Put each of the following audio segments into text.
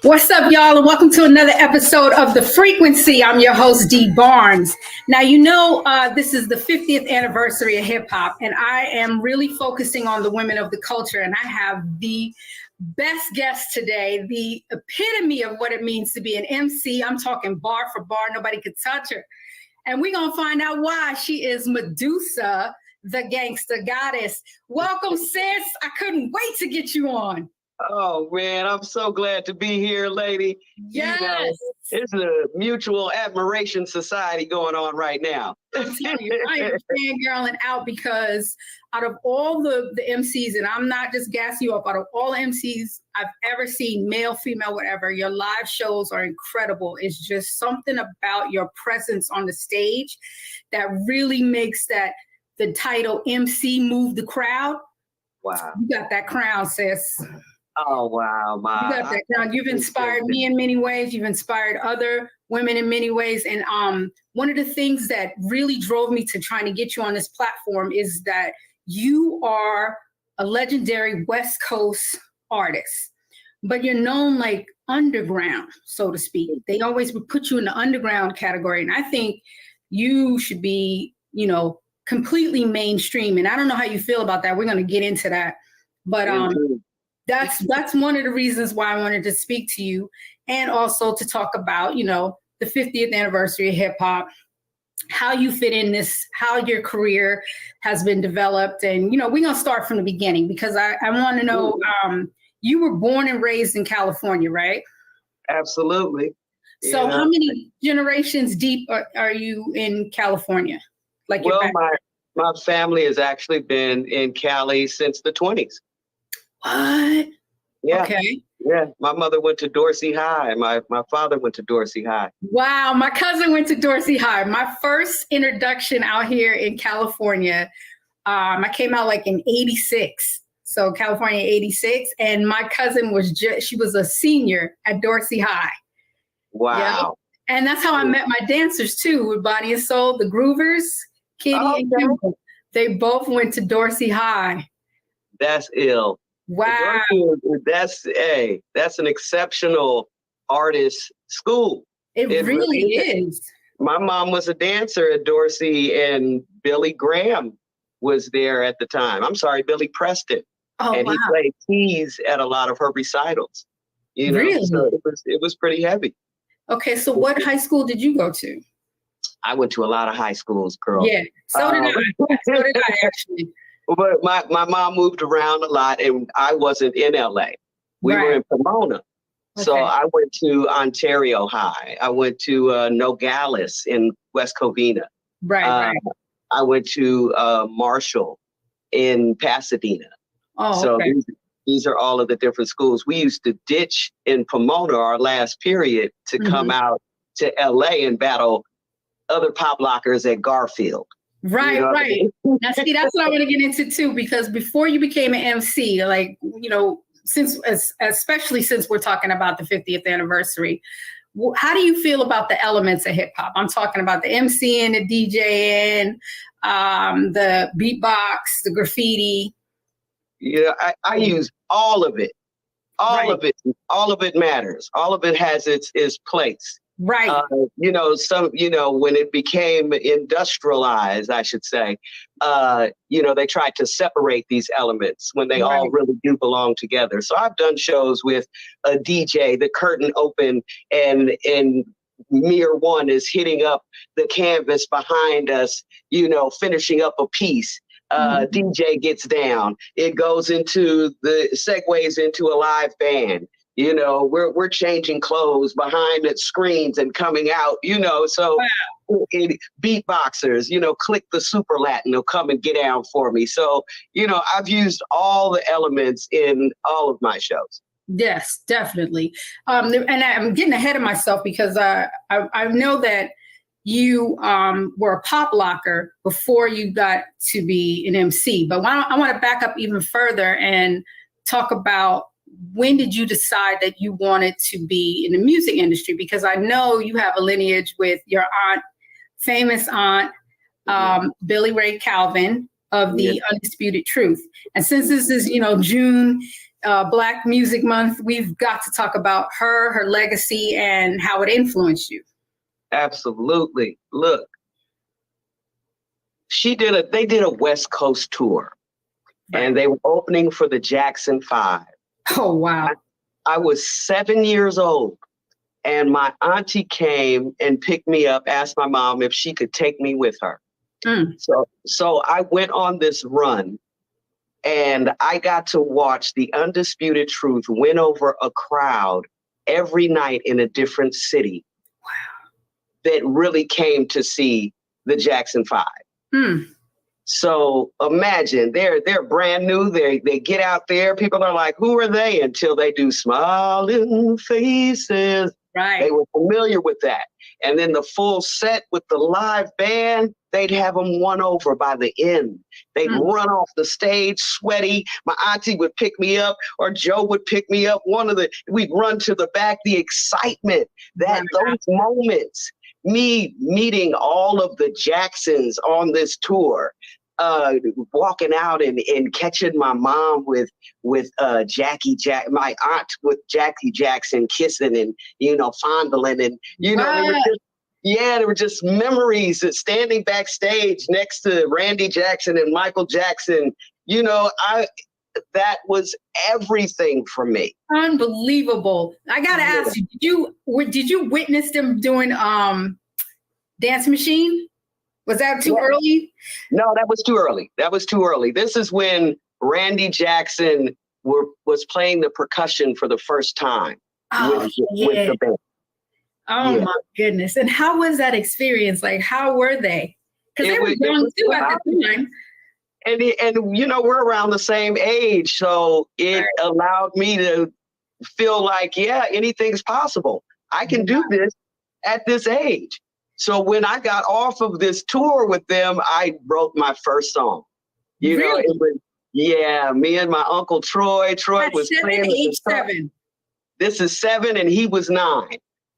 What's up, y'all, and welcome to another episode of The Frequency. I'm your host, Dee Barnes. Now, this is the 50th anniversary of hip hop, and I am really focusing on the women of the culture, and I have the best guest today, the epitome of what it means to be an MC. I'm talking bar for bar, nobody could touch her. And we're going to find out why. She is Medusa, the Gangsta Goddess. Welcome, sis. I couldn't wait to get you on. Oh, man, I'm so glad to be here, lady. Yes. It's a mutual admiration society going on right now. I'm telling you, I am fangirling out because out of all the MCs, and I'm not just gassing you up, out of all MCs I've ever seen, male, female, whatever, your live shows are incredible. It's just something about your presence on the stage that really makes the title MC move the crowd. Wow. You got that crown, sis. Oh, wow, Ma. You got that crown. You've inspired me in many ways. You've inspired other women in many ways. And one of the things that really drove me to trying to get you on this platform is that you are a legendary West Coast artist, but you're known like underground, so to speak. They always would put you in the underground category. And I think you should be, completely mainstream. And I don't know how you feel about that. We're going to get into that. But that's one of the reasons why I wanted to speak to you, and also to talk about, the 50th anniversary of hip hop, how you fit in this, how your career has been developed. And, we're going to start from the beginning because I want to know, you were born and raised in California, right? Absolutely. So how many generations deep are you in California? Well, my family has actually been in Cali since the 20s. What? Yeah. Okay. Yeah, my mother went to Dorsey High. My father went to Dorsey High. Wow, my cousin went to Dorsey High. My first introduction out here in California, I came out like in '86. So California '86, and my cousin she was a senior at Dorsey High. Wow. Yeah. And that's how I met my dancers too, with Body and Soul, the Groovers, Kitty and Kimber. They both went to Dorsey High. That's ill. Wow. That's an exceptional artist school. It really is. My mom was a dancer at Dorsey, and Billy Graham was there at the time. I'm sorry, Billy Preston. Oh, and wow. He played keys at a lot of her recitals. You know, really? So it was pretty heavy. Okay, so what high school did you go to? I went to a lot of high schools, girl. Yeah, so did I. So did I, actually. But my mom moved around a lot, and I wasn't in LA. We were in Pomona. Okay. So I went to Ontario High. I went to Nogales in West Covina. Right. I went to Marshall in Pasadena. Oh, so okay. These are all of the different schools. We used to ditch in Pomona our last period to come out to LA and battle other pop lockers at Garfield. Right, you know right. I mean? Now, see, that's what I want to get into too, because before you became an MC, like, you know, especially since we're talking about the 50th anniversary, how do you feel about the elements of hip hop? I'm talking about the MCing, the DJing, the beatbox, the graffiti. Yeah, I use all of it. All of it matters. All of it has its place. Right. You know, when it became industrialized, I should say, you know, they tried to separate these elements when they all really do belong together. So I've done shows with a DJ, the curtain open, and Mir One is hitting up the canvas behind us, you know, finishing up a piece. DJ gets down. It goes into segues into a live band. You know, we're changing clothes behind the screens and coming out, you know, so beatboxers, you know, click the super Latin, they'll come and get down for me. So, you know, I've used all the elements in all of my shows. Yes, definitely. And I'm getting ahead of myself because I know that you were a pop locker before you got to be an MC. But I want to back up even further and talk about, when did you decide that you wanted to be in the music industry? Because I know you have a lineage with your aunt, famous aunt, Billy Ray Calvin of the Undisputed Truth. And since this is, you know, June, Black Music Month, we've got to talk about her legacy, and how it influenced you. Absolutely. Look, they did a West Coast tour, and they were opening for the Jackson 5. Oh, wow. I was 7 years old, and my auntie came and picked me up, asked my mom if she could take me with her. So I went on this run, and I got to watch the Undisputed Truth win over a crowd every night in a different city. Wow. That really came to see the Jackson 5. So imagine they're brand new. They get out there. People are like, who are they? Until they do Smiling Faces. Right. They were familiar with that. And then the full set with the live band, they'd have them won over by the end. They'd run off the stage sweaty. My auntie would pick me up, or Joe would pick me up. We'd run to the back. The excitement, those moments, me meeting all of the Jacksons on this tour, walking out and catching my mom with my aunt with Jackie Jackson, kissing and, you know, fondling, and, you know, they were just memories of standing backstage next to Randy Jackson and Michael Jackson. You know, that was everything for me. Unbelievable. I gotta ask you, did you witness them doing Dance Machine? Was that too early? No, that was too early. This is when Randy Jackson was playing the percussion for the first time with the band. Oh my goodness. And how was that experience? Like, how were they? Because they were young too at the time. And you know, we're around the same age, so it allowed me to feel like, yeah, anything's possible. I can do this at this age. So when I got off of this tour with them, I wrote my first song. You know, it was, me and my uncle Troy. Troy was playing age 7. This is 7 and he was 9.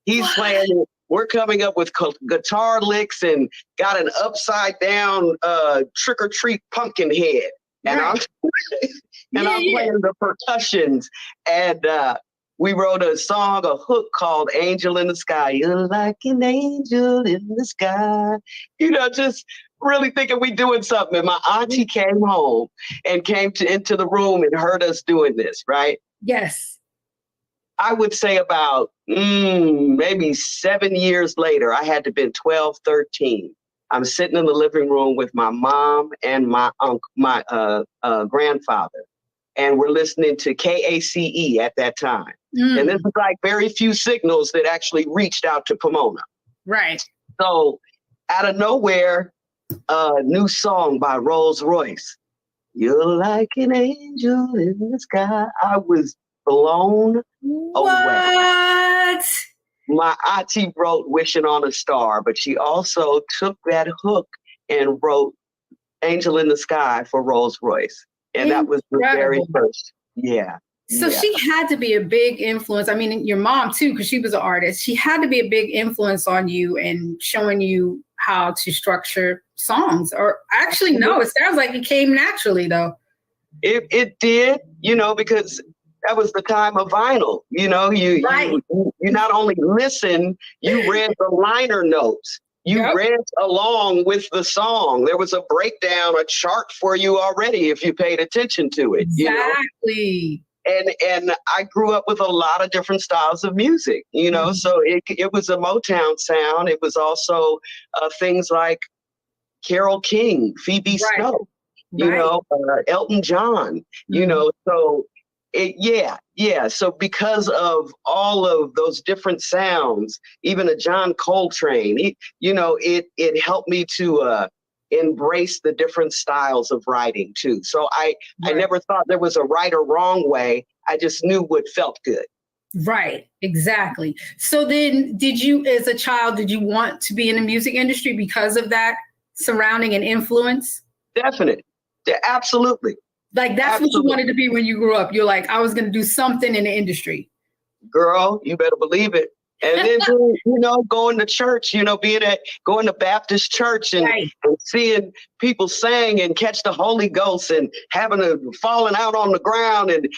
He's playing. We're coming up with guitar licks and got an upside down trick or treat pumpkin head. And I'm playing the percussions. And we wrote a song, a hook called Angel in the Sky. You're like an angel in the sky. You know, just really thinking we doing something. And my auntie came home and came into the room and heard us doing this, right? Yes. I would say about maybe 7 years later, I had to have been 12, 13. I'm sitting in the living room with my mom and my grandfather, and we're listening to KACE at that time. And this is like very few signals that actually reached out to Pomona. Right. So out of nowhere, a new song by Rolls Royce. You're like an angel in the sky. I was blown away. My auntie wrote Wishing on a Star, but she also took that hook and wrote Angel in the Sky for Rolls Royce. And that was the very first. Yeah. So she had to be a big influence. I mean, your mom too, because she was an artist. She had to be a big influence on you and showing you how to structure songs. Or actually, no, it sounds like it came naturally though. It did, you know, because that was the time of vinyl. You know, you not only listen, you read the liner notes. You read along with the song. There was a breakdown, a chart for you already if you paid attention to it. Exactly. You know? And I grew up with a lot of different styles of music, you know, so it was a Motown sound. It was also things like Carole King, Phoebe Snow, you know, Elton John, you know, so So because of all of those different sounds, even a John Coltrane, it helped me to embrace the different styles of writing too. So I never thought there was a right or wrong way. I just knew what felt good. Right, exactly. So then as a child, did you want to be in the music industry because of that surrounding and influence? Definitely. Yeah, absolutely. Like that's what you wanted to be when you grew up. You're like, I was going to do something in the industry. Girl, you better believe it. And then, you know, going to church, you know, going to Baptist church and seeing people sing and catch the Holy Ghost and falling out on the ground and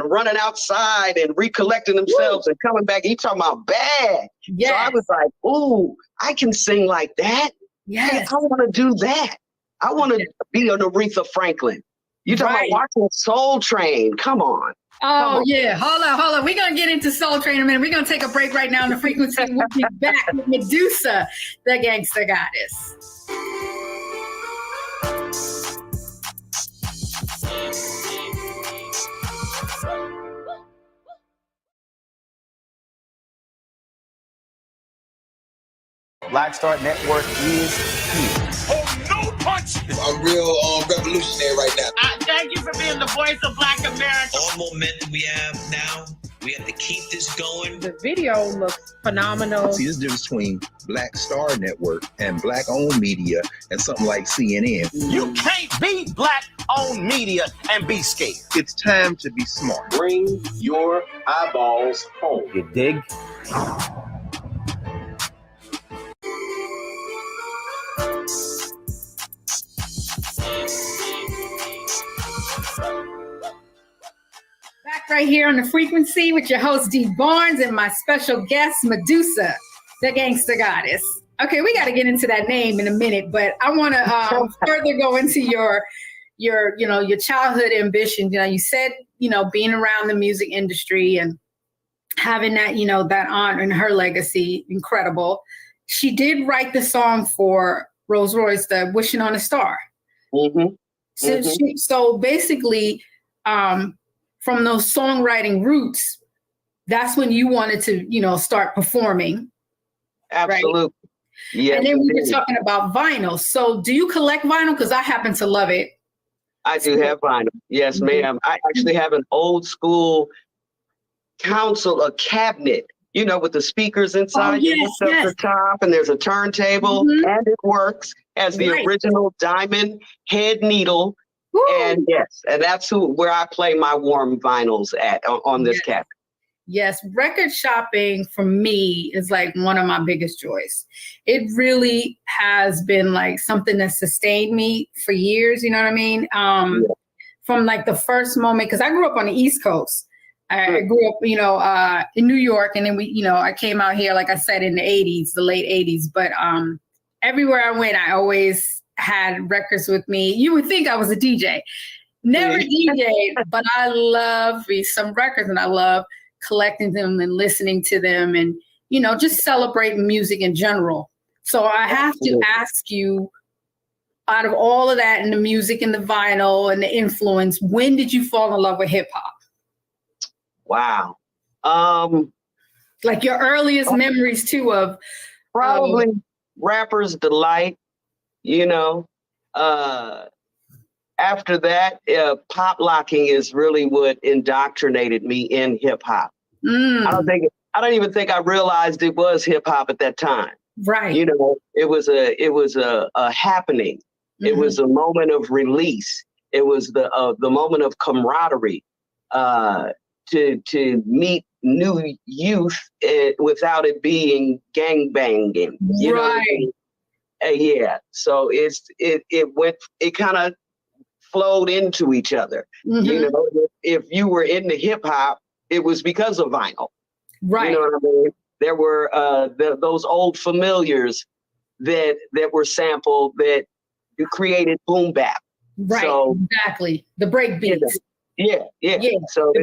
running outside and recollecting themselves and coming back. You talking about bad. Yes. So I was like, ooh, I can sing like that. Yes. Hey, I want to do that. I want to be an Aretha Franklin. You talking about watching Soul Train. Come on. Oh, yeah. Hold on. We're going to get into Soul Train in a minute. We're going to take a break right now on the frequency. We'll be back with Medusa, the Gangsta Goddess. Black Star Network is here. Oh, no punch! I'm real revolutionary right now. Thank you for being the voice of Black America. All momentum we have now, we have to keep this going. The video looks phenomenal. See, there's a difference between Black Star Network and Black-owned media and something like CNN. You can't be Black-owned media and be scared. It's time to be smart. Bring your eyeballs home. You dig? Back right here on the frequency with your host D Barnes and my special guest Medusa, the Gangsta Goddess. Okay, we got to get into that name in a minute, but I want to further go into your childhood ambition. You know, you said, you know, being around the music industry and having that, you know, that aunt and her legacy, incredible. She did write the song for Rolls Royce, the Wishing on a Star. Mm-hmm. So basically, from those songwriting roots, that's when you wanted to, you know, start performing. Absolutely. Right? Yeah. And then we were talking about vinyl. So do you collect vinyl? Because I happen to love it. I do have vinyl. Yes, ma'am. I actually have an old school console, a cabinet, you know, with the speakers inside. You lift up the top and there's a turntable and it works as the original diamond head needle. Woo. And yes, and that's where I play my warm vinyls at on this cabinet. Yes, record shopping for me is like one of my biggest joys. It really has been like something that sustained me for years. You know what I mean? From like the first moment, because I grew up on the East Coast. I grew up, you know, in New York, and then I came out here, like I said, in the 80s, the late 80s. But everywhere I went, I always had records with me. You would think I was a DJ. Never DJed, but I love some records, and I love collecting them and listening to them, and just celebrating music in general. So I have to ask you, out of all of that and the music and the vinyl and the influence, when did you fall in love with hip hop? Wow. Like your earliest memories too of probably Rapper's Delight, after that, pop locking is really what indoctrinated me in hip hop. I don't even think I realized it was hip hop at that time. Right. It was a happening. It was a moment of release. It was the moment of camaraderie, to meet new youth without it being gang banging. Yeah. So it kind of flowed into each other. If you were into hip hop, it was because of vinyl. Right. You know what I mean? There were those old familiars that were sampled that created boom bap. Right. So, exactly. The break beats. Yeah. So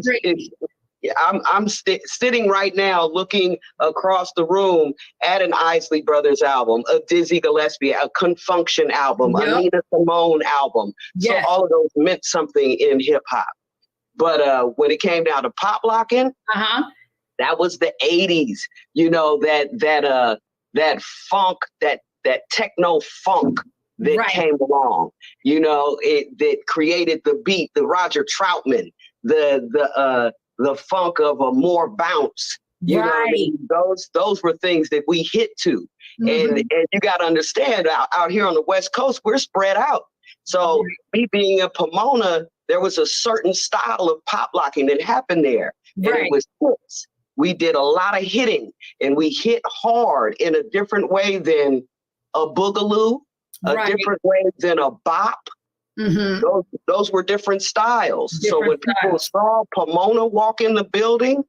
I'm sitting right now looking across the room at an Isley Brothers album, a Dizzy Gillespie, a Confunction album, a Nina Simone album. Yes. So all of those meant something in hip hop. But when it came down to pop locking, that was the 80s. That funk, that techno funk that came along. That created the beat, the Roger Troutman, the funk of a more bounce. You know what I mean? Those were things that we hit to. And you got to understand, out here on the West Coast, we're spread out. So me being in Pomona, there was a certain style of pop locking that happened there. And it was hits. We did a lot of hitting, and we hit hard in a different way than a boogaloo, a different way than a bop. Those were different styles. So when people saw Pomona walk in the building,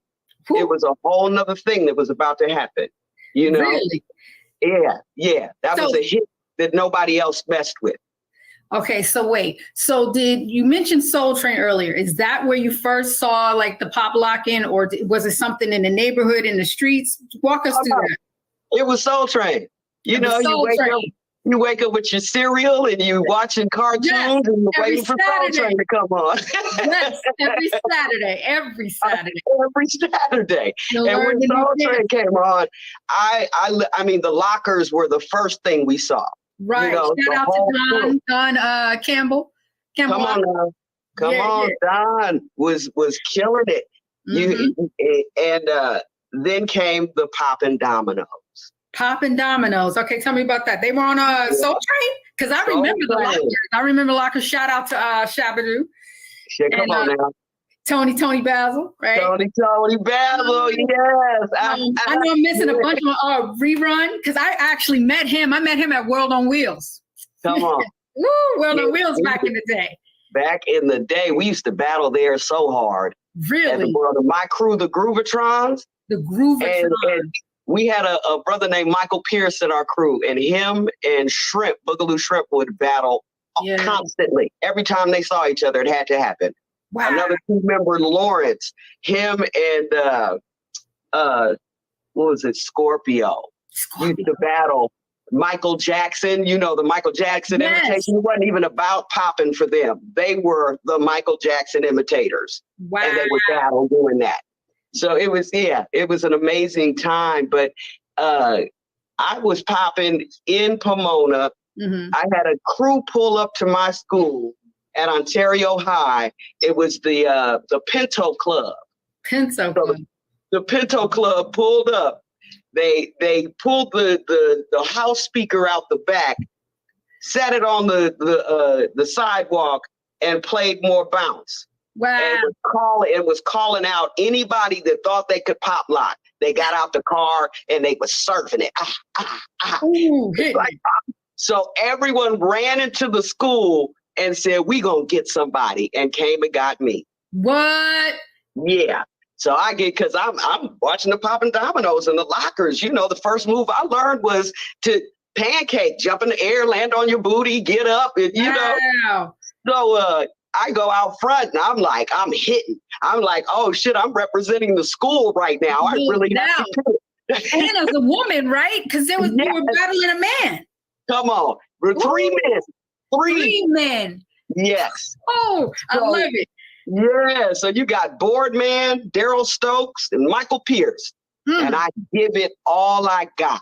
it was a whole nother thing that was about to happen. Really? Yeah. That was a hit that nobody else messed with. Okay, so wait. So did you mention Soul Train earlier? Is that where you first saw like the pop locking, or was it something in the neighborhood, in the streets? Walk us through that. It was Soul Train. You wake up with your cereal and you watching cartoons and you're waiting for Soul Train to come on. Yes, every Saturday. Every Saturday. And when Soul Train came on, I mean, the lockers were the first thing we saw. Right. Shout out to Don Campbell. Come on now. Come on. Don was killing it. And then came the Poppin' Dominoes. Poppin' Dominoes. Okay, tell me about that. They were on Soul Train? Because I remember the lockers. I remember lockers. Shout out to Shabadoo. Come on now. Tony Basil, right? Tony Basil, yes. I know I'm missing a bunch of rerun, because I actually met him. I met him at World on Wheels. Come on. Woo, World on Wheels back in the day. Back in the day, we used to battle there so hard. Really? My crew, the Groovatrons. The Groovatrons. And we had a brother named Michael Pierce in our crew, and him and Shrimp, Boogaloo Shrimp, would battle constantly. Every time they saw each other, it had to happen. Wow. Another team member, Lawrence, him and what was it, Scorpio. Used to battle Michael Jackson. The Michael Jackson imitation. It wasn't even about popping for them. They were the Michael Jackson imitators. Wow. And they would battle doing that. So it was an amazing time. But I was popping in Pomona. I had a crew pull up to my school at Ontario High. It was the Pinto Club. Pinto Club. the Pinto Club pulled up. They pulled the house speaker out the back, sat it on the sidewalk, and played more bounce. Wow. And was calling out anybody that thought they could pop lock. They got out the car and they was surfing it. Ooh, so everyone ran into the school and said, "We gonna get somebody," and came and got me. What? Yeah. So I get, because I'm watching the popping dominoes in the lockers. You know, the first move I learned was to pancake, jump in the air, land on your booty, get up, and you know. So I go out front and I'm like, I'm hitting. I'm like, oh shit, I'm representing the school right now. I really have to do it. And as a woman, right? Because you were battling a man. Come on. Three men. Three men. Yes. Oh, I love it. Yeah. So you got Boardman, Daryl Stokes, and Michael Pierce. And I give it all I got.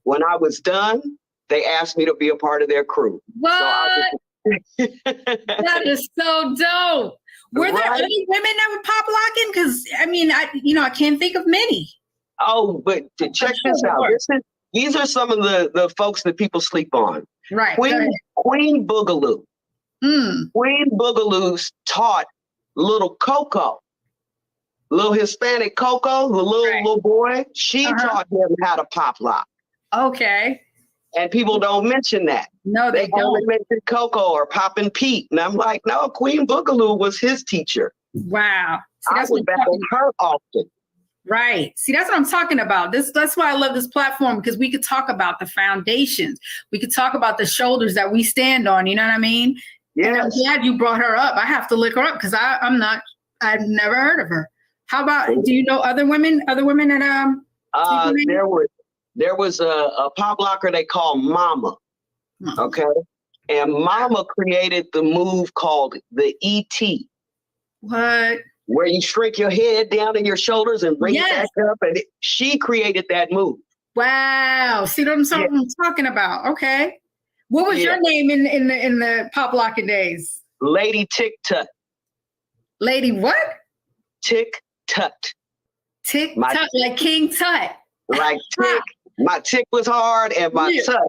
When I was done, they asked me to be a part of their crew. What? That is so dope. Were there other women that were pop locking? Because I mean, I can't think of many. Oh, but check this out. These are some of the folks that people sleep on. Right. Queen Boogaloo. Queen Boogaloo taught little Coco, little Hispanic Coco, the little boy. She taught him how to pop lock. Okay. And people don't mention that. No, they don't. Only mention Coco or Poppin' Pete. And I'm like, no, Queen Boogaloo was his teacher. Wow. See, I would battle her often. Right. See, that's what I'm talking about. That's why I love this platform, because we could talk about the foundations. We could talk about the shoulders that we stand on. You know what I mean? Yes. And I'm glad you brought her up. I have to look her up because I've never heard of her. How about, do you know other women that there was a pop locker they call Mama. Okay. And Mama created the move called the ET. What? Where you shrink your head down in your shoulders and bring it back up. And she created that move. Wow. See what I'm talking about? Okay. What was your name in the pop locking days? Lady Tick Tut. Lady what? Tick Tut. Tick Tut, like King Tut. Like tick. My tick was hard and my tut.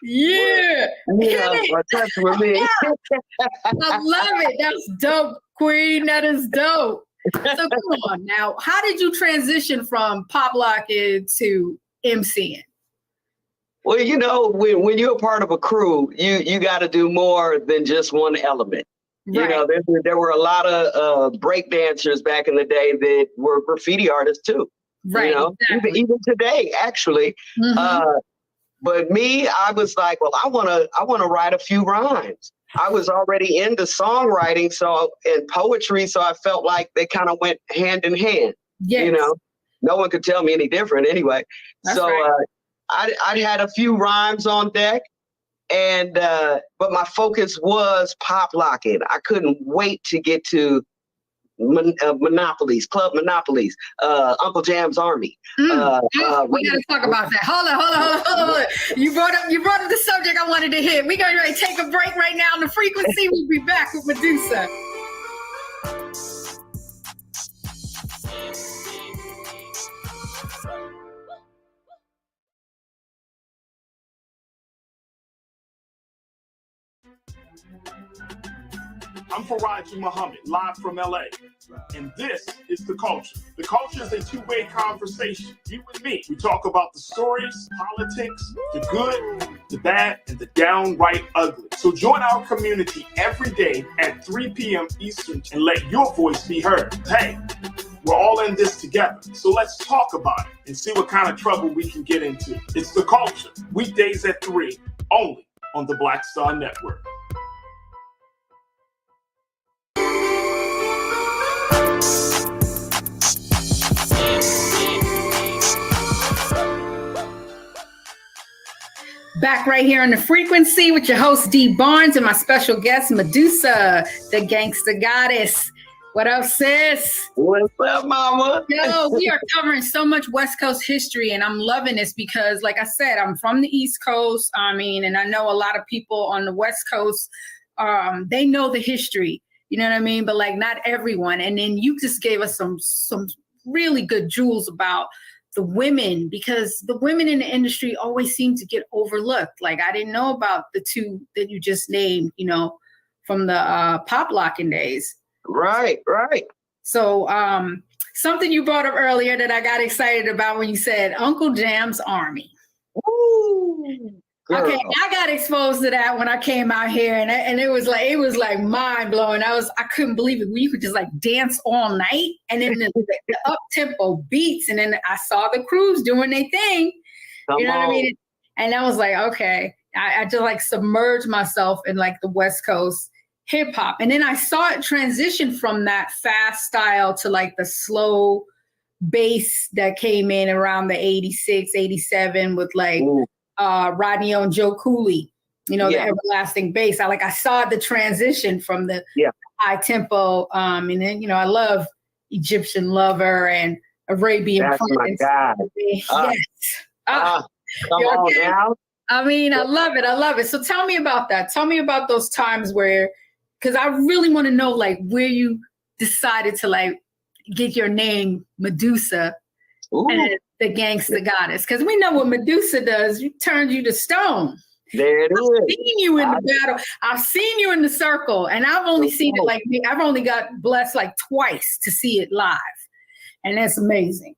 Yeah. My tut for me. I love it. That's dope, Queen. That is dope. So come on now. How did you transition from pop locking to MCing? Well, you know, when you're a part of a crew, you got to do more than just one element. Right. You know, there were a lot of break dancers back in the day that were graffiti artists too. Right. You know, even today, actually. But me, I was like, well, I want to write a few rhymes. I was already into songwriting, and poetry, so I felt like they kind of went hand in hand. Yes. You know, no one could tell me any different anyway. That's right. I had a few rhymes on deck, and but my focus was pop locking. I couldn't wait to get to Monopolies, Club Monopolies, Uncle Jam's Army. We gotta talk about that. Hold on. You brought up the subject I wanted to hit. We're going to take a break right now on the frequency. We'll be back with Medusa. I'm Faraji Muhammad, live from LA. And this is The Culture. The Culture is a two-way conversation. You and me. We talk about the stories, politics, the good, the bad, and the downright ugly. So join our community every day at 3 p.m. Eastern and let your voice be heard. Hey, we're all in this together. So let's talk about it and see what kind of trouble we can get into. It's The Culture. Weekdays at 3, only on the Black Star Network. Back right here on the frequency with your host D Barnes and my special guest Medusa, the Gangsta Goddess. What up, sis? What's up, mama? Yo, we are covering so much West Coast history, and I'm loving this because, like I said, I'm from the East Coast. And I know a lot of people on the West Coast, they know the history. You know what I mean? But like not everyone. And then you just gave us some really good jewels about the women, because the women in the industry always seem to get overlooked. Like, I didn't know about the two that you just named, you know, from the pop locking days. Right. So something you brought up earlier that I got excited about when you said Uncle Jam's Army. Woo, girl. Okay, I got exposed to that when I came out here, and it was like mind blowing. I couldn't believe it. You could just like dance all night, and then the up tempo beats, and then I saw the crews doing their thing. Come You know on. what I mean? And I was like, okay, I just like submerged myself in like the West Coast hip hop, and then I saw it transition from that fast style to like the slow bass that came in around the 86, 87 with like Rodney O and Joe Cooley, you know, the everlasting bass. I saw the transition from the high tempo. And then, you know, I love Egyptian Lover and Arabian That's Prince. my God. Yes. Come on now. I mean, I love it. So tell me about that. Tell me about those times where, because I really want to know like where you decided to like get your name Medusa and the Gangsta Goddess. Because we know what Medusa does. You turns you to stone. There it is. I've seen you in the battle. I've seen you in the circle. And I've only seen it like, I've only got blessed like twice to see it live. And that's amazing.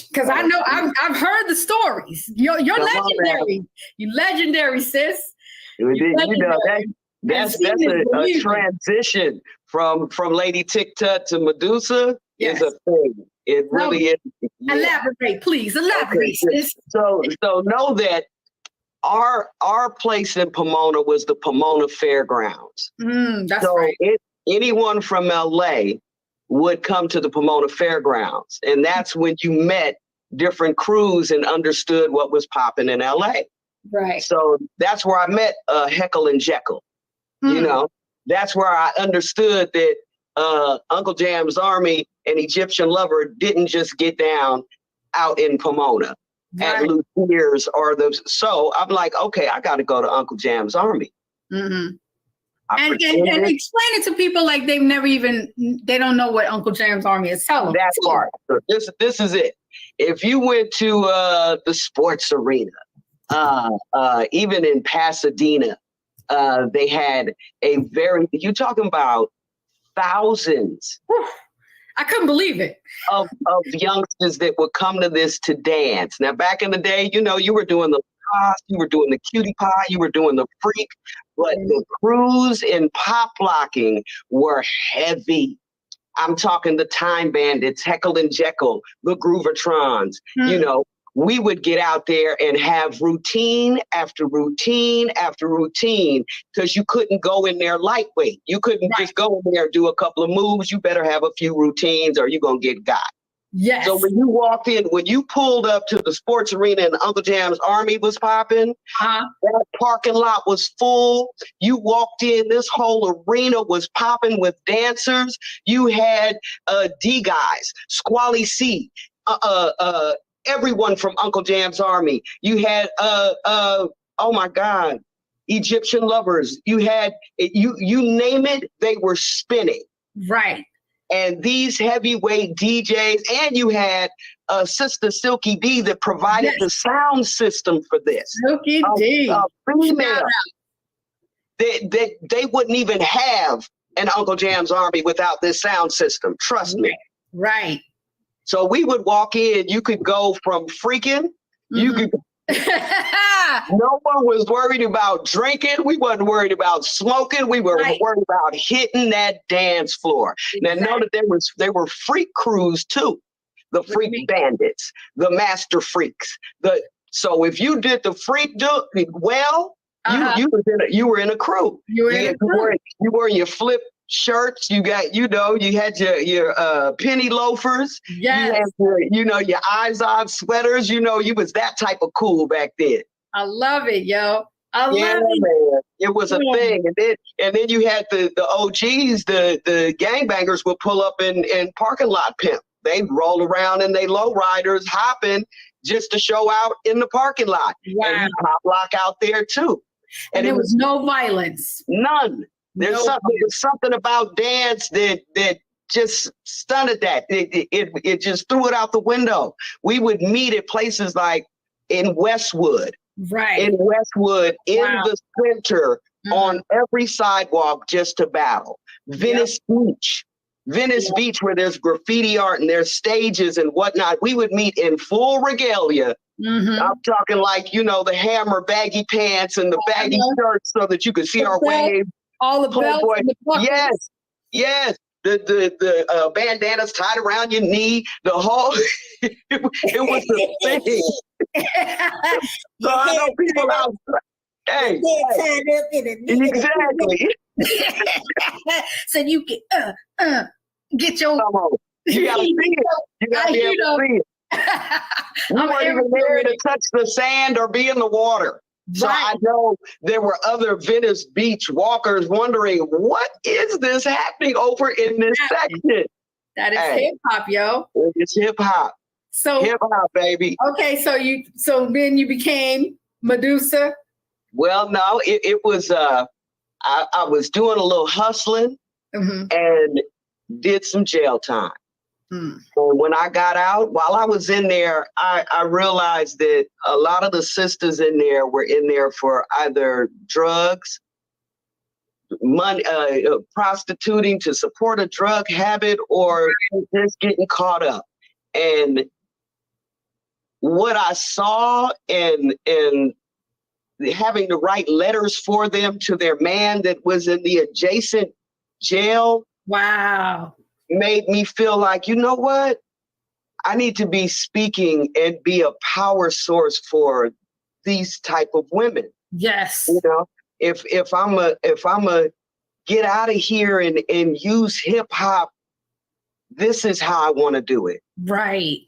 Because I know I've heard the stories. You're legendary. You legendary, sis. You know that's a transition from Lady Tic Tut to Medusa is a thing. It really is. Yeah. Elaborate, please. Elaborate, sis. So know that our place in Pomona was the Pomona Fairgrounds. That's so right. Anyone from LA would come to the Pomona Fairgrounds, and that's when you met different crews and understood what was popping in LA. Right. So that's where I met Heckle and Jekyll. You know, that's where I understood that Uncle Jam's Army and Egyptian Lover didn't just get down out in Pomona at Luthiers or those. So I'm like, okay, I got to go to Uncle Jam's Army. And explain it to people like they don't know what Uncle Jam's Army is. Tell them. That part. So this is it. If you went to the sports arena, even in Pasadena, they had you're talking about thousands. I couldn't believe it. Of youngsters that would come to this to dance. Now, back in the day, you know, you were doing the you were doing the cutie pie, you were doing the freak, but the crews in pop locking were heavy. I'm talking the Time Bandits, Heckle and Jekyll, the Groovatrons. You know, we would get out there and have routine after routine after routine, because you couldn't go in there lightweight. You couldn't just go in there and do a couple of moves. You better have a few routines or you're going to get got. Yes. So when you walked in, when you pulled up to the sports arena and Uncle Jam's Army was popping, that parking lot was full. You walked in, this whole arena was popping with dancers. You had D guys, Squally C, everyone from Uncle Jam's Army. You had oh my God, Egyptian Lovers. You had you name it, they were spinning. Right. And these heavyweight DJs, and you had Sister Silky D that provided the sound system for this. Silky D. Female. They wouldn't even have an Uncle Jam's Army without this sound system. Trust me. Right. So we would walk in, you could go from freaking, you could no one was worried about drinking. We wasn't worried about smoking. We were worried about hitting that dance floor. Now know that there were freak crews too. The Freak Bandits, the Master Freaks. So if you did the freak well, you were in a crew. You were in your flip shirts, you got, you had your penny loafers, you had your eyes on sweaters, you was that type of cool back then. I love it, yo. I love it. Man. It was a thing. And then you had the OGs, the gangbangers would pull up in parking lot pimp. They'd roll around in they low riders hopping just to show out in the parking lot. Wow. And you pop lock out there too. And there was no violence. None. There's something about dance that just stunted that. It just threw it out the window. We would meet at places like in Westwood. Right. In Westwood, in the center, on every sidewalk, just to battle. Venice Beach, where there's graffiti art and there's stages and whatnot. We would meet in full regalia. I'm talking like, the Hammer baggy pants and the baggy shirts so that you could see our waves. All the belts and the buckles. Yes. The bandanas tied around your knee, the whole, it was the thing. So I know people out there. Hey, exactly. So you can get your. Come on. You gotta see it. You gotta be able to see it. We weren't even there to touch the sand or be in the water. So I know there were other Venice Beach walkers wondering, what is this happening over in this section? That is hip hop, yo. It's hip hop. So hip hop, baby. Okay, so then you became Medusa. Well, no, it was I was doing a little hustling and did some jail time. And when I got out, while I was in there, I realized that a lot of the sisters in there were in there for either drugs, money, prostituting to support a drug habit, or just getting caught up. And what I saw and having to write letters for them to their man that was in the adjacent jail. Wow. Made me feel like, you know what? I need to be speaking and be a power source for these type of women. Yes. If I'm a get out of here and use hip hop, this is how I want to do it. Right.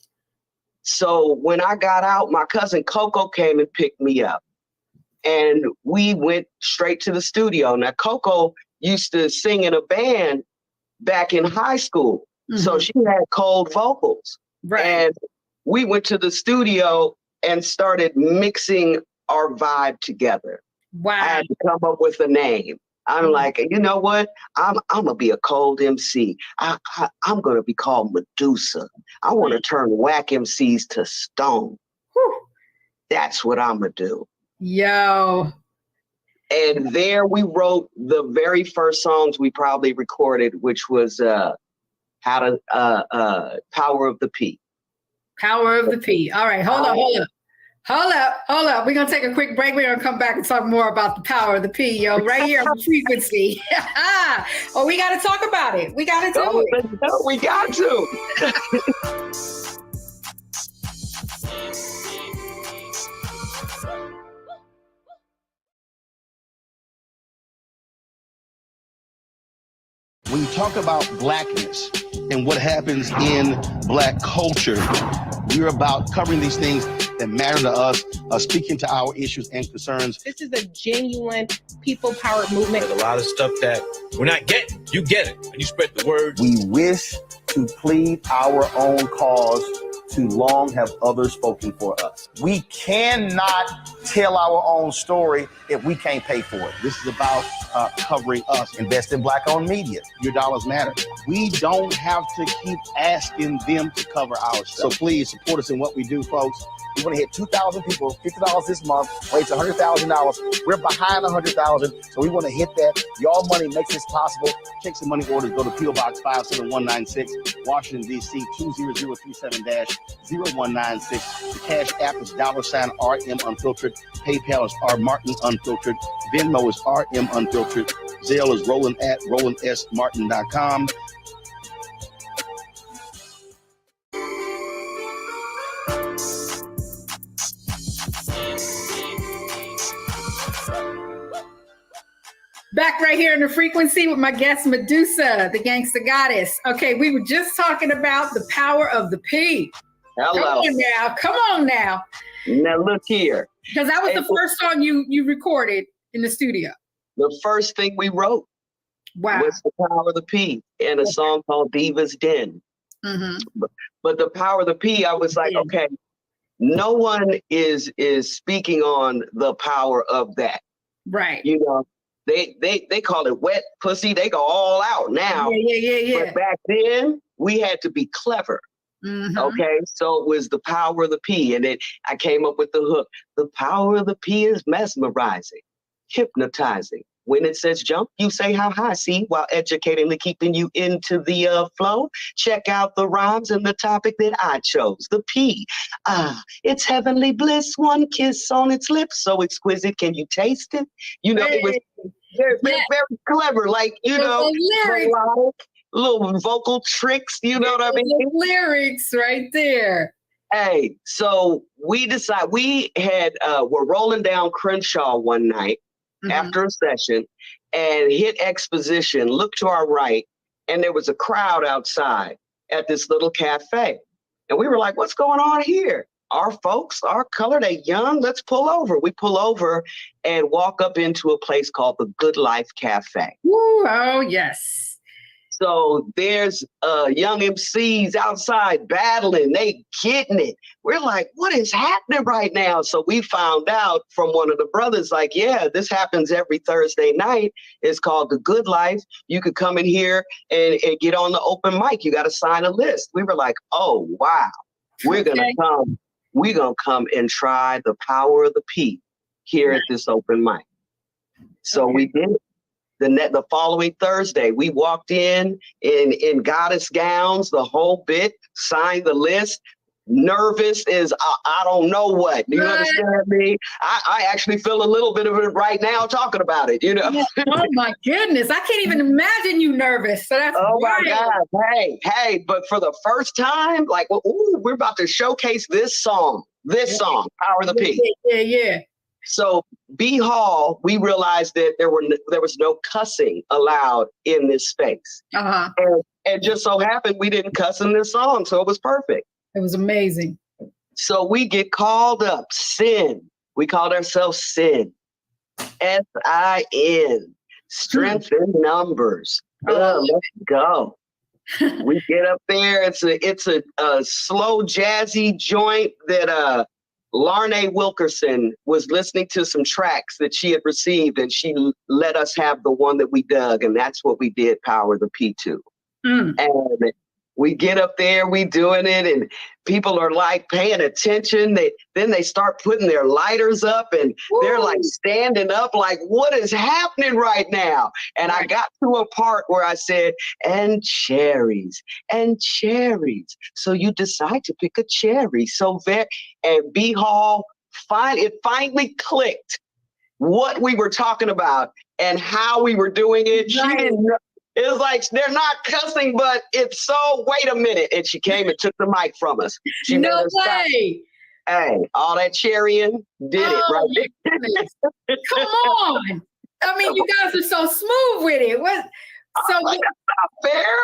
So when I got out, my cousin Coco came and picked me up. And we went straight to the studio. Now, Coco used to sing in a band back in high school. So she had cold vocals. Right. And we went to the studio and started mixing our vibe together. Wow. I had to come up with a name. I'm like, you know what? I'm gonna be a cold MC. I'm gonna be called Medusa. I want to turn whack MCs to stone. Whew. That's what I'm gonna do. Yo. And there we wrote the very first songs we probably recorded, which was Power of the P. Power of the P. All right, hold up. We're gonna take a quick break. We're gonna come back and talk more about the power of the P, yo, right here on the frequency. Oh, we gotta talk about it. We gotta do it. No, we got to. When you talk about blackness and what happens in black culture, we're about covering these things that matter to us, speaking to our issues and concerns. This is a genuine people-powered movement. There's a lot of stuff that we're not getting. You get it, and you spread the word. We wish to plead our own cause. Too long have others spoken for us. We cannot tell our own story if we can't pay for it. This is about covering us. Invest in Black-owned media. Your dollars matter. We don't have to keep asking them to cover our stuff. So please support us in what we do, folks. We want to hit 2,000 people, $50 this month, raise $100,000. We're behind 100,000, so we want to hit that. Y'all money makes this possible. Check some money orders. Go to P.O. Box 57196, Washington, D.C. 20037-0196. The Cash App is $RM Unfiltered. PayPal is R Martin Unfiltered. Venmo is RM Unfiltered. Zelle is Roland at RolandSMartin.com. Back right here in the frequency with my guest, Medusa, the Gangsta Goddess. Okay, we were just talking about the power of the P. Hello. Come on now. Now look here. Because that was the first song you recorded in the studio. The first thing we wrote was the Power of the P in a song called Diva's Den. But the Power of the P, I was like, okay, no one is speaking on the power of that. Right. You know, They call it wet pussy. They go all out now. Yeah. But back then, we had to be clever. Mm-hmm. Okay, so it was the power of the P, and I came up with the hook. The power of the P is mesmerizing, hypnotizing. When it says jump, you say how high. See, while educatingly keeping you into the flow. Check out the rhymes and the topic that I chose. The P. It's heavenly bliss. One kiss on its lips, so exquisite. Can you taste it? You know, it was very clever. Like, you know, melodic, little vocal tricks. You know what I mean? Lyrics right there. Hey, so we decided we're rolling down Crenshaw one night. Mm-hmm. After a session, and hit Exposition, looked to our right, and there was a crowd outside at this little cafe. And we were like, what's going on here? Our folks, our color, they young, let's pull over. We pull over and walk up into a place called the Good Life Cafe. Ooh, oh, yes. So there's young MCs outside battling, they getting it. We're like, what is happening right now? So we found out from one of the brothers, like, yeah, this happens every Thursday night. It's called The Good Life. You could come in here and get on the open mic. You got to sign a list. We were like, oh, wow, we're going to come and try the power of the P here at this open mic. So we did it. The following Thursday, we walked in goddess gowns, the whole bit, signed the list. Nervous as I don't know what. You understand me? I actually feel a little bit of it right now talking about it, you know? Oh my goodness. I can't even imagine you nervous. So that's my God. Hey, but for the first time, like, we're about to showcase this song, Power of the P. Yeah. So B Hall, we realized that there was no cussing allowed in this space. Uh-huh. And just so happened we didn't cuss in this song, so it was perfect. It was amazing. So we get called up, Sin. We called ourselves Sin. S-I-N. Strength in numbers. Let's go. We get up there. It's a slow, jazzy joint that Larnay Wilkerson was listening to some tracks that she had received, and she let us have the one that we dug, and that's what we did, Power the P2. And we get up there, we doing it, and people are like paying attention. Then they start putting their lighters up, and they're like standing up like, what is happening right now? And I got to a part where I said, and cherries. So you decide to pick a cherry. And B Hall, it finally clicked what we were talking about and how we were doing it. She didn't know. It was like, they're not cussing, but it's so, wait a minute. And she came and took the mic from us. No way. Hey, all that cherrying did it right there. Come on. I mean, you guys are so smooth with it. That's not fair.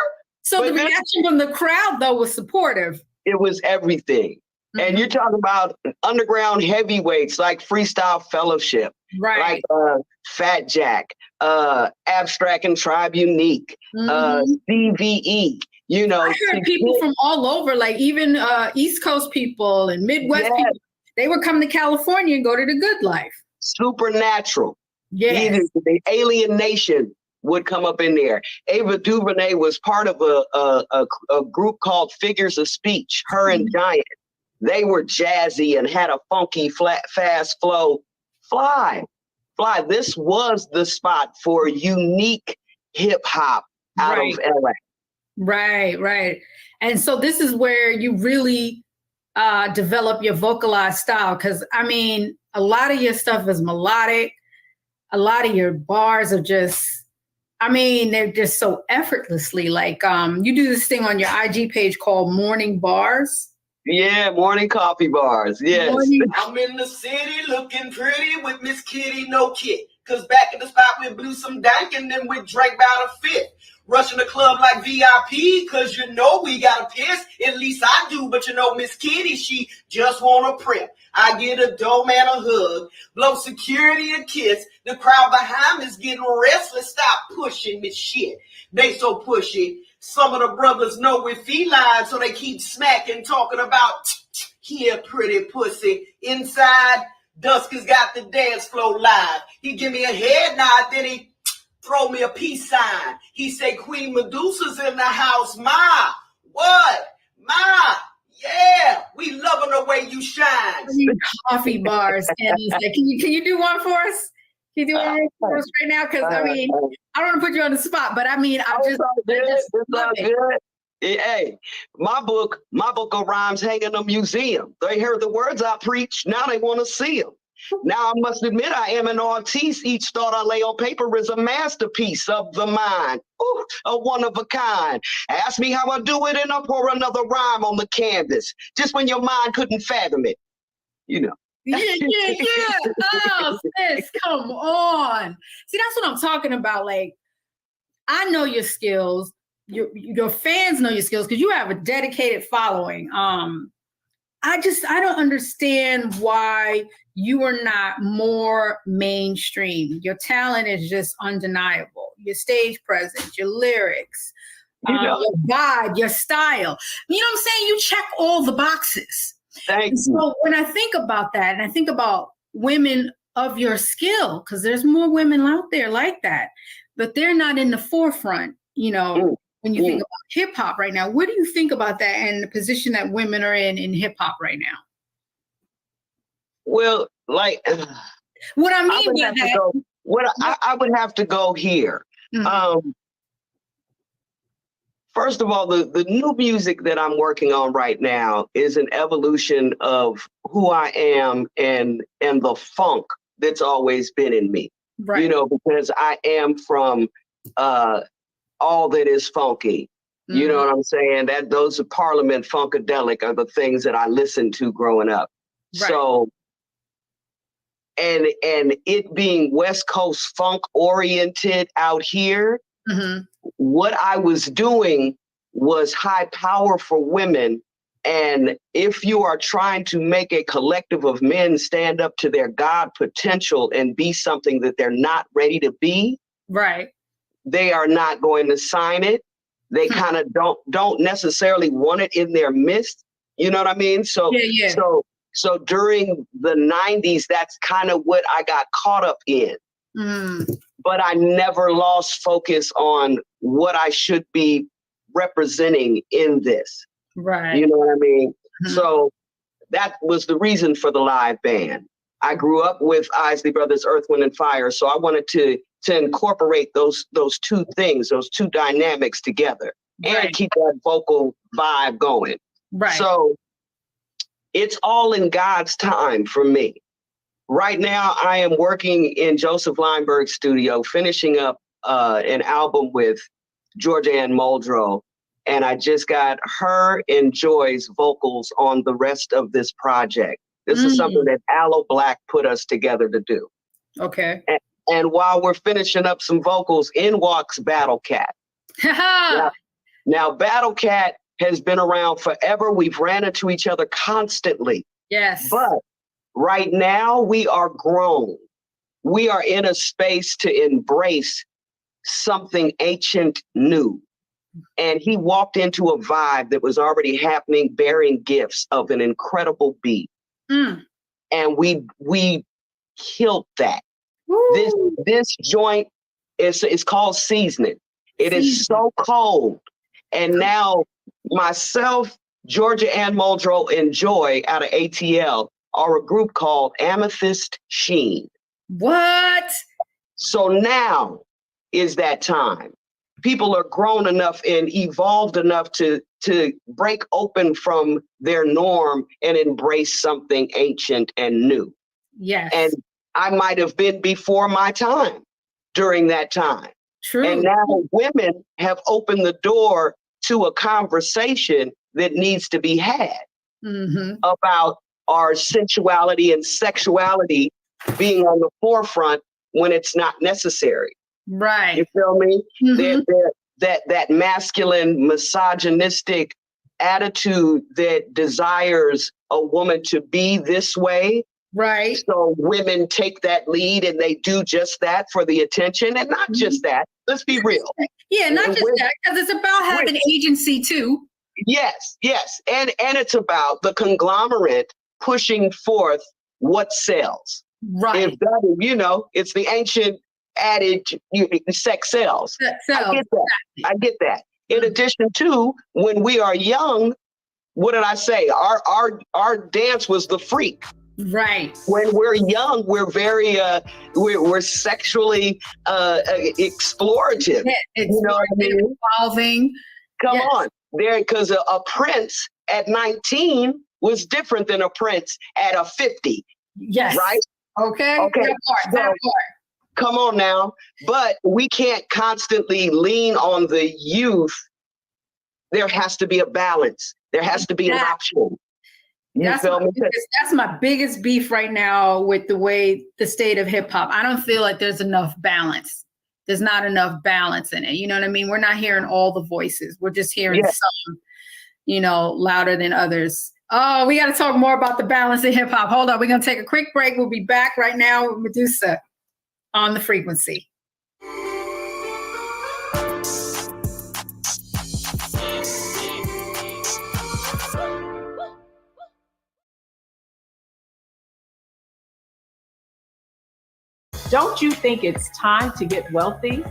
So the reaction from the crowd, though, was supportive. It was everything. Mm-hmm. And you're talking about underground heavyweights like Freestyle Fellowship, like Fat Jack, Abstract and Tribe Unique, CVE. You know, I heard people from all over, like even East Coast people and Midwest people. They would come to California and go to the Good Life. Supernatural. Yes. The Alien Nation would come up in there. Ava DuVernay was part of a group called Figures of Speech, her and Giant. They were jazzy and had a funky, fast flow. Fly. This was the spot for unique hip hop out of LA. Right. And so this is where you really develop your vocalized style. Because, I mean, a lot of your stuff is melodic. A lot of your bars are just, I mean, they're just so effortlessly. Like you do this thing on your IG page called Morning Bars. Yeah, morning coffee bars. Yes. I'm in the city looking pretty with Miss Kitty, no kid. Cause back at the spot we blew some dank and then we drank about a fifth. Rushing the club like VIP, cause you know we gotta piss. At least I do, but you know Miss Kitty, she just wanna prep. I get a dough man a hug, blow security a kiss. The crowd behind me's getting restless. Stop pushing this shit. They so pushy. Some of the brothers know we're feline, so they keep smacking, talking about here, pretty pussy. Inside, Dusk has got the dance floor live. He give me a head nod, then he throw me a peace sign. He say, Queen Medusa's in the house. Ma, what? Ma, yeah, we loving the way you shine. Coffee bars. And he's like, can you do one for us? Can you do one for us right now? Because, I mean, I don't want to put you on the spot, but I mean, I just love it. Hey, my book of rhymes hang in a museum. They heard the words I preach. Now they want to see them. Now I must admit I am an artiste. Each thought I lay on paper is a masterpiece of the mind. Ooh, a one of a kind. Ask me how I do it and I'll pour another rhyme on the canvas. Just when your mind couldn't fathom it. You know. Yeah. Oh, sis, come on. See, that's what I'm talking about. Like, I know your skills. Your fans know your skills because you have a dedicated following. I don't understand why you are not more mainstream. Your talent is just undeniable. Your stage presence, your lyrics, your vibe, your style. You know what I'm saying? You check all the boxes. Thank you. So when I think about that, and I think about women of your skill, because there's more women out there like that, but they're not in the forefront, you know, when you think about hip hop right now. What do you think about that and the position that women are in hip hop right now? Well, like what I mean by that, I would have to go here. Mm-hmm. First of all, the new music that I'm working on right now is an evolution of who I am and the funk that's always been in me. Right. You know, because I am from all that is funky. Mm-hmm. You know what I'm saying? That those are Parliament Funkadelic are the things that I listened to growing up. Right. So and it being West Coast funk oriented out here, mm-hmm. what I was doing was high power for women. And if you are trying to make a collective of men stand up to their God potential and be something that they're not ready to be, right, they are not going to sign it. They kind of don't necessarily want it in their midst. You know what I mean? So So during the 90s, that's kind of what I got caught up in. Mm. But I never lost focus on what I should be representing in this. Right. You know what I mean? Mm-hmm. So that was the reason for the live band. I grew up with Isley Brothers, Earth, Wind, and Fire. So I wanted to incorporate those two things, those two dynamics together, and keep that vocal vibe going. Right. So it's all in God's time for me. Right now, I am working in Joseph Lineberg's studio, finishing up an album with Georgia Ann Muldrow. And I just got her and Joy's vocals on the rest of this project. This is something that Aloe Black put us together to do. Okay. And while we're finishing up some vocals, in walks Battle Cat. Now, Battle Cat has been around forever. We've ran into each other constantly. Yes. But right now we are grown. We are in a space to embrace something ancient new. And he walked into a vibe that was already happening, bearing gifts of an incredible beat. And we killed that. Woo. This joint is called Seasoning. It is so cold. And now myself, Georgia Ann Muldrow, and Joy out of ATL are a group called Amethyst Sheen. What? So now is that time. People are grown enough and evolved enough to break open from their norm and embrace something ancient and new. Yes. And I might have been before my time during that time. True. And now women have opened the door to a conversation that needs to be had about our sensuality and sexuality being on the forefront when it's not necessary. Right. You feel me? That masculine, misogynistic attitude that desires a woman to be this way. Right. So women take that lead and they do just that for the attention, and not just that. Let's be real. Yeah, not just that, because it's about having agency too. Yes, yes. And it's about the conglomerate pushing forth what sells. Right. If that, it's the ancient added sex sells. I get that. In addition to, when we are young, what did I say? Our dance was the freak. Right. When we're young, we're very we're sexually explorative. You know what I mean? Evolving. Come on, there, because a prince at 19 was different than a prince at a 50. Yes. Right. Okay. That part. Come on now, but we can't constantly lean on the youth. There has to be a balance. There has to be an option. That's my biggest beef right now with the state of hip hop. I don't feel like there's enough balance. There's not enough balance in it. You know what I mean? We're not hearing all the voices. We're just hearing some, louder than others. Oh, we got to talk more about the balance in hip hop. Hold on. We're going to take a quick break. We'll be back right now with Medusa on The Frequency. Don't you think it's time to get wealthy?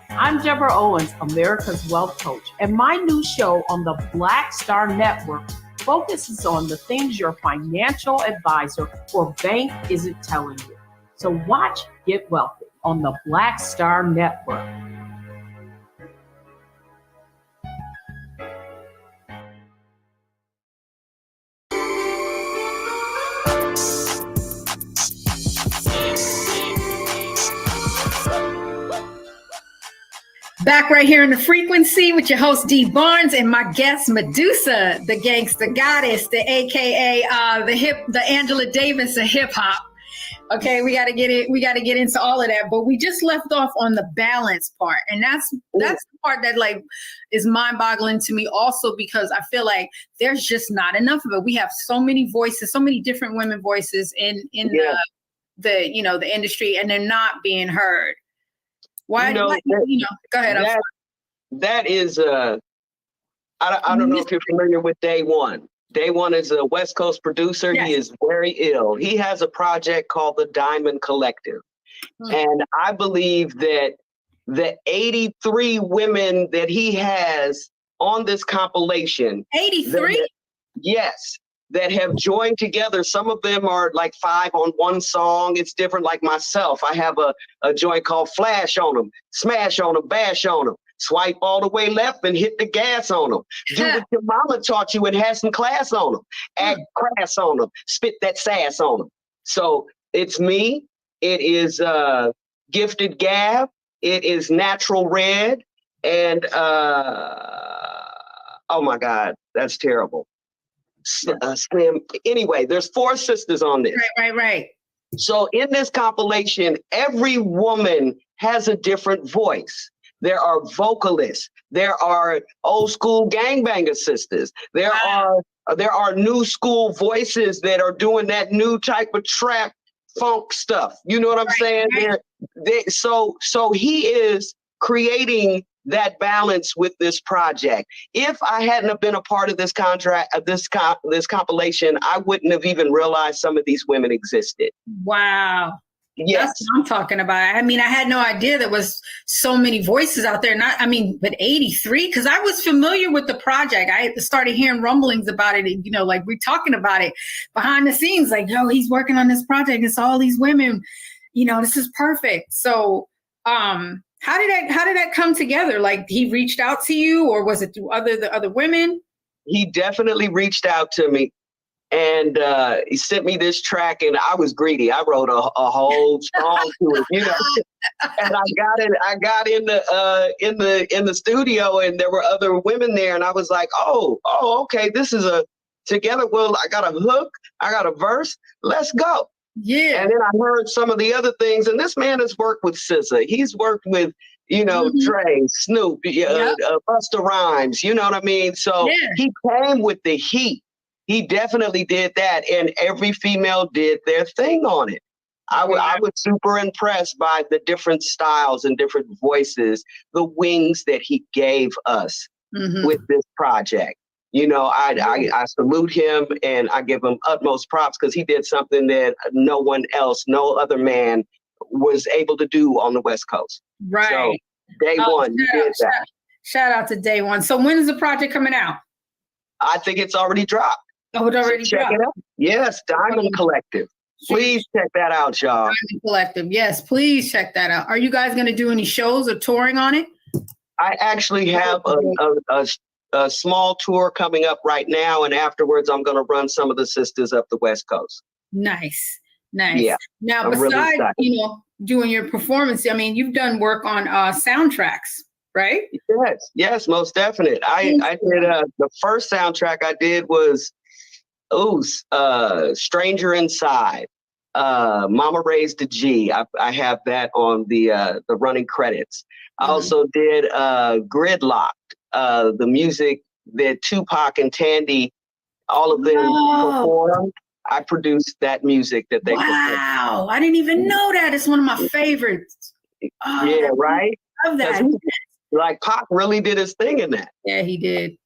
I'm Deborah Owens, America's Wealth Coach, and my new show on the Black Star Network focuses on the things your financial advisor or bank isn't telling you. So watch Get Wealthy on the Black Star Network. Back right here in The Frequency with your host D Barnes and my guest Medusa, the gangsta goddess, the AKA the Angela Davis of hip hop. Okay, we got to get into all of that, but we just left off on the balance part, and that's the part that like is mind-boggling to me also, because I feel like there's just not enough of it. We have so many voices, so many different women voices in the industry, and they're not being heard. Why? Go ahead. That is I don't know if you're familiar with Day One. Day One is a West Coast producer. Yes. He is very ill. He has a project called the Diamond Collective. And I believe that the 83 women that he has on this compilation. 83? Yes. That have joined together. Some of them are like 5 on one song. It's different. Like myself, I have a joint called Flash on them, Smash on them, Bash on them, Swipe all the way left and hit the gas on them. Do what your mama taught you and have some class on them. Act crass on them. Spit that sass on them. So it's me. It is Gifted Gab. It is Natural Red. And oh my God, that's terrible. Slim. Anyway, there's 4 sisters on this. Right. So in this compilation, every woman has a different voice. There are vocalists. There are old school gangbanger sisters. There are new school voices that are doing that new type of trap funk stuff. You know what I'm saying? Right. So he is creating that balance with this project. If I hadn't have been a part of this contract, this compilation, I wouldn't have even realized some of these women existed. Wow. Yes. That's what I'm talking about. I mean, I had no idea there was so many voices out there. But 83, because I was familiar with the project. I started hearing rumblings about it, like we're talking about it behind the scenes, like, yo, he's working on this project. It's all these women, this is perfect. So, how did that come together? Like, he reached out to you, or was it through the other women? He definitely reached out to me, and he sent me this track, and I was greedy. I wrote a whole song to it, And I got in the studio, and there were other women there, and I was like, oh, okay, this is a together. Well, I got a hook, I got a verse. Let's go. Yeah. And then I heard some of the other things, and this man has worked with SZA. He's worked with, Dre, Snoop, Busta Rhymes, you know what I mean? So he came with the heat. He definitely did that, and every female did their thing on it. I was super impressed by the different styles and different voices, the wings that he gave us with this project. I salute him, and I give him utmost props, because he did something that no one else, no other man was able to do on the West Coast. Right. So day one, you did that. Shout out to day one. So when is the project coming out? I think it's already dropped. Oh, it already so check dropped. It out. Yes, Diamond Collective. Please check that out, y'all. Diamond Collective. Yes, please check that out. Are you guys going to do any shows or touring on it? I actually have a small tour coming up right now, and afterwards I'm going to run some of the sisters up the West Coast. Nice. Nice. Yeah, now, I'm besides, really doing your performance, I mean, you've done work on soundtracks, right? Yes, most definite. I did the first soundtrack I did was Stranger Inside. Mama Raised a G. I have that on the running credits. I also did Gridlocked, the music that Tupac and Tandy, all of them performed. I produced that music that they performed. Wow, I didn't even know that. It's one of my favorites. Oh, yeah, right? I love that. Like Pac really did his thing in that. Yeah, he did.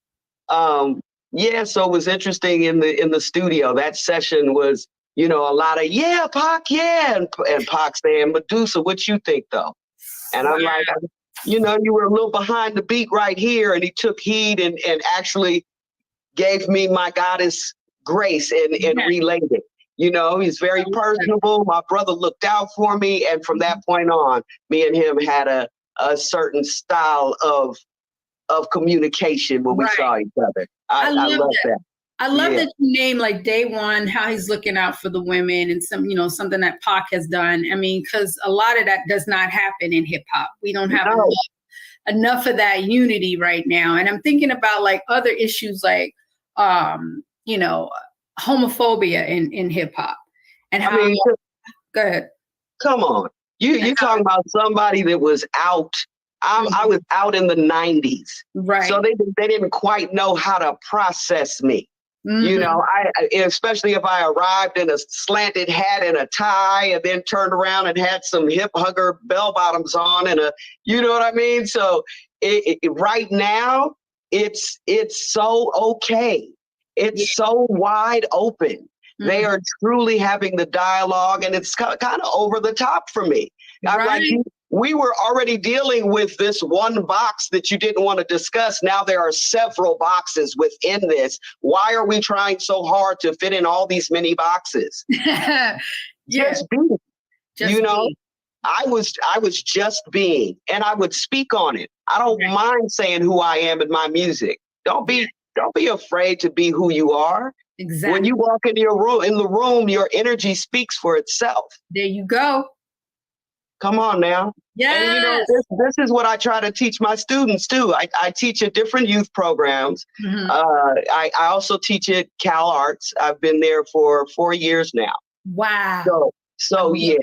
Yeah, so it was interesting in the studio. That session was, a lot of Pac, and Pac saying, Medusa, what you think though? And I'm like, you were a little behind the beat right here, and he took heed and actually gave me my goddess grace and relayed it. He's very personable. My brother looked out for me, and from that point on, me and him had a certain style of communication when we saw each other. I love that. I love that you named like day one, how he's looking out for the women and something that Pac has done. I mean, because a lot of that does not happen in hip hop. We don't have enough of that unity right now. And I'm thinking about like other issues like, homophobia in hip hop. And how, go ahead. Come on. You're talking about somebody that was out. I was out in the 90s. Right. So they didn't quite know how to process me. I especially if I arrived in a slanted hat and a tie and then turned around and had some hip hugger bell bottoms on and you know what I mean? So right now it's so okay. It's so wide open. They are truly having the dialogue, and it's kind of over the top for me. I'm like, we were already dealing with this one box that you didn't want to discuss. Now there are several boxes within this. Why are we trying so hard to fit in all these many boxes? Just be. I was just being, and I would speak on it. I don't mind saying who I am in my music. Don't be afraid to be who you are. Exactly. When you walk in the room, your energy speaks for itself. There you go. Come on now. Yeah. And this is what I try to teach my students too. I teach at different youth programs. I also teach at Cal Arts. I've been there for 4 years now. Wow. So yeah,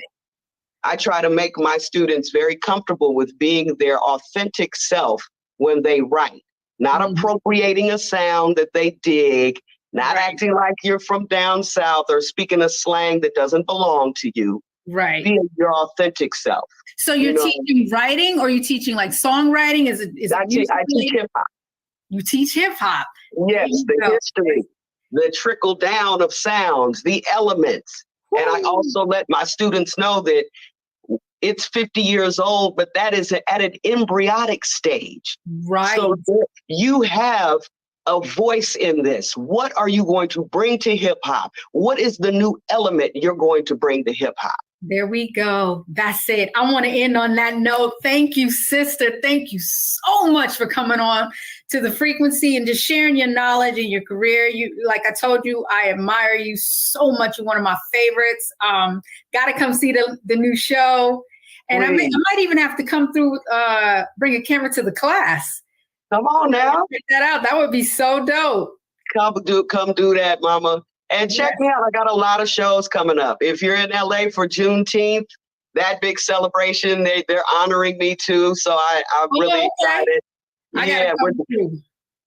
I try to make my students very comfortable with being their authentic self when they write, not appropriating a sound that they dig, not acting like you're from down south or speaking a slang that doesn't belong to you. Right. Being your authentic self. So you're teaching writing, or are you teaching like songwriting? I teach hip hop. You teach hip hop. Yes, the history, the trickle down of sounds, the elements. Woo. And I also let my students know that it's 50 years old, but that is at an embryonic stage. Right. So you have a voice in this. What are you going to bring to hip hop? What is the new element you're going to bring to hip hop? There we go. That's it. I want to end on that note. Thank you, sister. Thank you so much for coming on to The Frequency and just sharing your knowledge and your career. Like I told you, I admire you so much. You're one of my favorites. Got to come see the new show. And I might even have to come through, bring a camera to the class. Come on now. Check that out. That would be so dope. Come do that, mama. And check me out. I got a lot of shows coming up. If you're in LA for Juneteenth, that big celebration, they're honoring me too. So I'm really excited.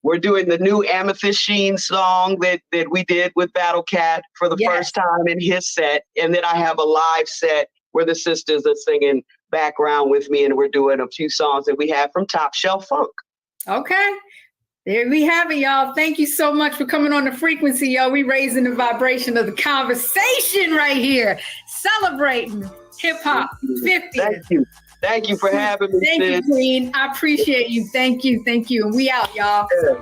We're doing the new Amethyst Sheen song that we did with Battle Cat for the first time in his set. And then I have a live set where the sisters are singing background with me, and we're doing a few songs that we have from Top Shelf Funk. Okay. There we have it, y'all. Thank you so much for coming on The Frequency, y'all. We raising the vibration of the conversation right here. Celebrating Hip hop 50th. Thank you for having me. Thank you, Queen. I appreciate you. Thank you. And we out, y'all. Yeah.